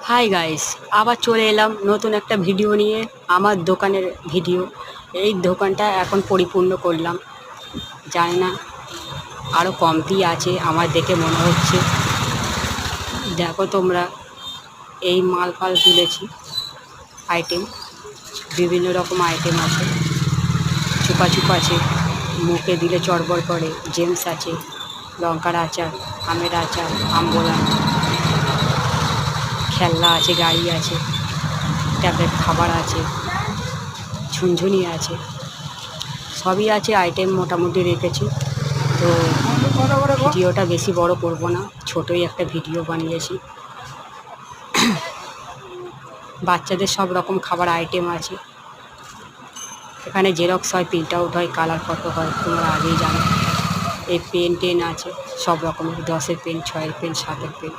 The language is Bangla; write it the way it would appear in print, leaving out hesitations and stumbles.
হাই গাইস, আবার চলে এলাম নতুন একটা ভিডিও নিয়ে। আমার দোকানের ভিডিও। এই দোকানটা এখন পরিপূর্ণ করলাম, জানি না আরও কমতি আছে আমার দেখে মনে হচ্ছে। দেখো তোমরা, এই মাল ফাল তুলেছি, আইটেম, বিভিন্ন রকম আইটেম আছে। চুপা চুপ আছে, মুখে দিলে চড়বড় করে। জেমস আছে, লঙ্কার আচার, আমের আচার, আমবোলা, খেলনা আছে, গাড়ি আছে, ট্যাবলেট খাবার আছে, ঝুনঝুনি আছে, সবই আছে। আইটেম মোটামুটি রেখেছি। তো ভিডিওটা বেশি বড় করব না, ছোটোই একটা ভিডিও বানিয়েছি। বাচ্চাদের সব রকম খাবার আইটেম আছে এখানে। জেরক্স হয়, প্রিন্ট আউট হয়, কালার ফটো হয়, তোমরা আগেই জানো। এই পেন টেন আছে সব রকমের, 10-এর পেন, 6-এর পেন, 7-এর পেন।